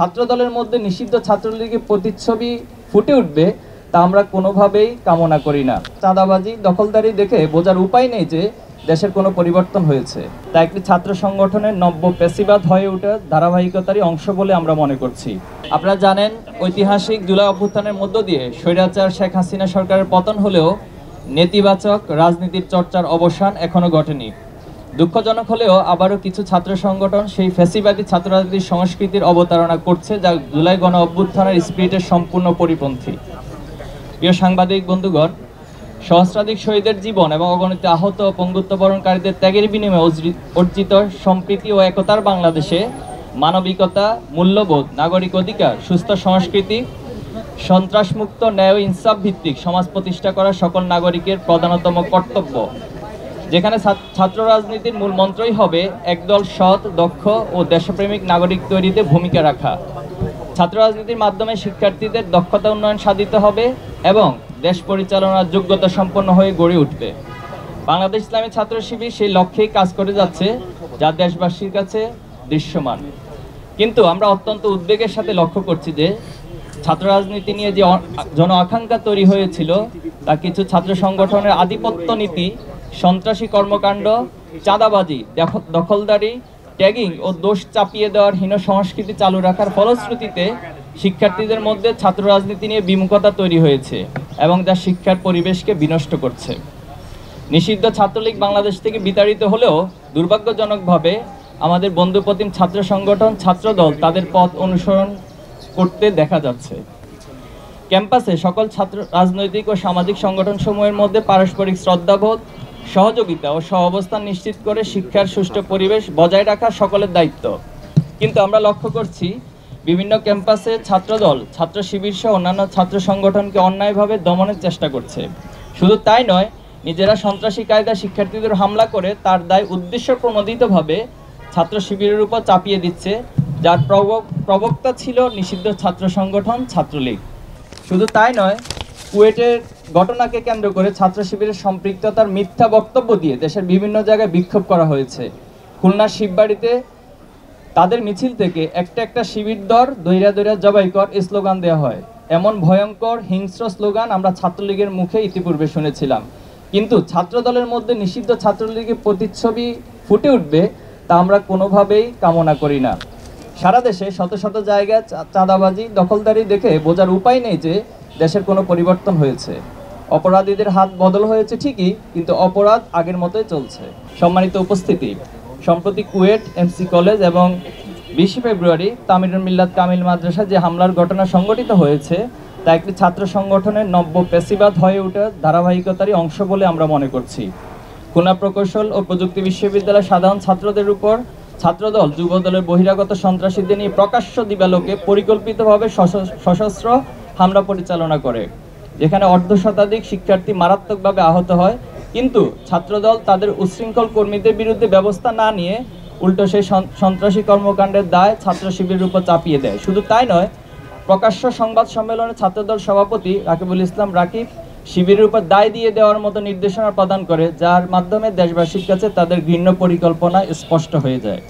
ছাত্র দলের মধ্যে নিষিদ্ধ ছাত্রলীগের প্রতিচ্ছবি ফুটে উঠবে তা আমরা কোনোভাবেই কামনা করি না। চাঁদাবাজি দখলদারি দেখে বোঝার উপায় নেই যে দেশের কোনো পরিবর্তন হয়েছে। তা একটি ছাত্র সংগঠনের নব্য পেশিবাদ হয়ে ওঠার ধারাবাহিকতারই অংশ বলে আমরা মনে করছি। আপনারা জানেন, ঐতিহাসিক জুলাই অভ্যুত্থানের মধ্য দিয়ে স্বৈরাচার শেখ হাসিনা সরকারের পতন হলেও নেতিবাচক রাজনীতির চর্চার অবসান এখনো ঘটেনি। দুঃখজনক হলেও আবারও কিছু ছাত্র সংগঠন সেই ফ্যাসিবাদী ছাত্র রাজনীতির সংস্কৃতির অবতারণা করছে, যা জুলাই গণ অভ্যুত্থানের স্পিরিটের সম্পূর্ণ পরিপন্থী। প্রিয় সাংবাদিক বন্ধুগণ, সহস্রাধিক শহীদের জীবন এবং অগণিত আহত ও পঙ্গুত্ববরণকারীদের ত্যাগের বিনিময়ে অর্জিত সম্প্রীতি ও একতার বাংলাদেশে মানবিকতা, মূল্যবোধ, নাগরিক অধিকার, সুস্থ সংস্কৃতি, সন্ত্রাসমুক্ত, ন্যায় ও ইনসাফ ভিত্তিক সমাজ প্রতিষ্ঠা করা সকল নাগরিকের প্রধানতম কর্তব্য। যেখানে ছাত্র রাজনীতির মূল মন্ত্রই হবে একদল সৎ, দক্ষ ও দেশপ্রেমিক নাগরিক তৈরিতে ভূমিকা রাখা। ছাত্র রাজনীতির মাধ্যমে শিক্ষার্থীদের দক্ষতা উন্নয়ন সাধিত হবে এবং দেশ পরিচালনার যোগ্যতা সম্পন্ন হয়ে গড়ে উঠবে। বাংলাদেশ ইসলামী ছাত্র শিবির সেই লক্ষ্যেই কাজ করে যাচ্ছে, যা দেশবাসীর কাছে দৃশ্যমান। কিন্তু আমরা অত্যন্ত উদ্বেগের সাথে লক্ষ্য করছি যে ছাত্র রাজনীতি নিয়ে যে জন আকাঙ্ক্ষা তৈরি হয়েছিল তা কিছু ছাত্র সংগঠনের আধিপত্য নীতি, সন্ত্রাসী কর্মকাণ্ড, চাঁদাবাজি, দখলদারি, ট্যাগিং ও দোষ চাপিয়ে দেওয়ার হীন সংস্কৃতি চালু রাখার ফলশ্রুতিতে শিক্ষার্থীদের মধ্যে ছাত্র রাজনীতি নিয়ে বিমুখতা তৈরি হয়েছে এবং যা শিক্ষার পরিবেশকে বিনষ্ট করছে। নিষিদ্ধ ছাত্রলীগ বাংলাদেশ থেকে বিতাড়িত হলেও দুর্ভাগ্যজনকভাবে আমাদের বন্ধুপ্রতিম ছাত্র সংগঠন ছাত্রদল তাদের পথ অনুসরণ করতে দেখা যাচ্ছে। ক্যাম্পাসে সকল ছাত্র রাজনৈতিক ও সামাজিক সংগঠনসমূহের মধ্যে পারস্পরিক শ্রদ্ধাবোধ, সহযোগিতা ও সহাবস্থান নিশ্চিত করে শিক্ষার সুষ্ঠু পরিবেশ বজায় রাখা সকলের দায়িত্ব। কিন্তু আমরা লক্ষ্য করছি বিভিন্ন ক্যাম্পাসে ছাত্রদল, ছাত্র শিবির সহ অন্যান্য ছাত্র সংগঠনকে অন্যায়ভাবে দমনের চেষ্টা করছে। শুধু তাই নয়, নিজেরা সন্ত্রাসী কায়দা শিক্ষার্থীদের হামলা করে তার দায় উদ্দেশ্য প্রণোদিতভাবে ছাত্র শিবিরের উপর চাপিয়ে দিচ্ছে, যার প্রবক্তা ছিল নিষিদ্ধ ছাত্র সংগঠন ছাত্রলীগ। শুধু তাই নয়, কুয়েটের ঘটনাকে কেন্দ্র করে ছাত্র শিবিরের সম্পৃক্ততার মিথ্যা বক্তব্য দিয়ে দেশের বিভিন্ন জায়গায় বিক্ষোভ করা হয়েছে। খুলনার শিববাড়িতে তাদের মিছিল থেকে একটা শিবির দর দৈরা জবাই কর স্লোগান দেওয়া হয়। এমন ভয়ঙ্কর হিংস্র স্লোগান আমরা ছাত্রলীগের মুখে ইতিপূর্বে শুনেছিলাম। কিন্তু ছাত্রদলের মধ্যে নিষিদ্ধ ছাত্রলীগের প্রতিচ্ছবি ফুটে উঠবে তা আমরা কোনোভাবেই কামনা করি না। সারা দেশে শত শত জায়গায় চাঁদাবাজি দখলদারি দেখে বোঝার উপায় নেই যে দেশের কোনো পরিবর্তন হয়েছে। অপরাধীদের হাত বদল হয়েছে ঠিকই, কিন্তু অপরাধ আগের মতোই চলছে। সম্মানিত উপস্থিতি, সম্প্রতি কুয়েট এমসি কলেজ এবং 20 ফেব্রুয়ারি তামিরুল মিল্লাত কামিল মাদ্রাসা যে হামলার ঘটনা সংঘটিত হয়েছে তা একটি ছাত্র সংগঠনের নব্য পেশিবাদ হয়ে ওঠার ধারাবাহিকতারই অংশ বলে আমরা মনে করছি। খুলনা প্রকৌশল ও প্রযুক্তি বিশ্ববিদ্যালয়ের সাধারণ ছাত্রদের উপর ছাত্রদল যুবদলের বহিরাগত সন্ত্রাসীদের নিয়ে প্রকাশ্য দিবালোকে পরিকল্পিতভাবে সশস্ত্র হামলা পরিচালনা করে, যেখানে অর্ধশতাধিক শিক্ষার্থী মারাত্মকভাবে আহত হয়। কিন্তু ছাত্রদল তাদের উচ্ছৃঙ্খল কর্মীদের বিরুদ্ধে ব্যবস্থা না নিয়ে উল্টো সেই সন্ত্রাসী কর্মকাণ্ডের দায় ছাত্র শিবিরের উপর চাপিয়ে দেয়। শুধু তাই নয়, প্রকাশ্য সংবাদ সম্মেলনে ছাত্রদল সভাপতি রাকিবুল ইসলাম রাকিব শিবিরের উপর দায় দিয়ে দেওয়ার মতো নির্দেশনা প্রদান করে, যার মাধ্যমে দেশবাসীর কাছে তাদের ঘৃণ্য পরিকল্পনা স্পষ্ট হয়ে যায়।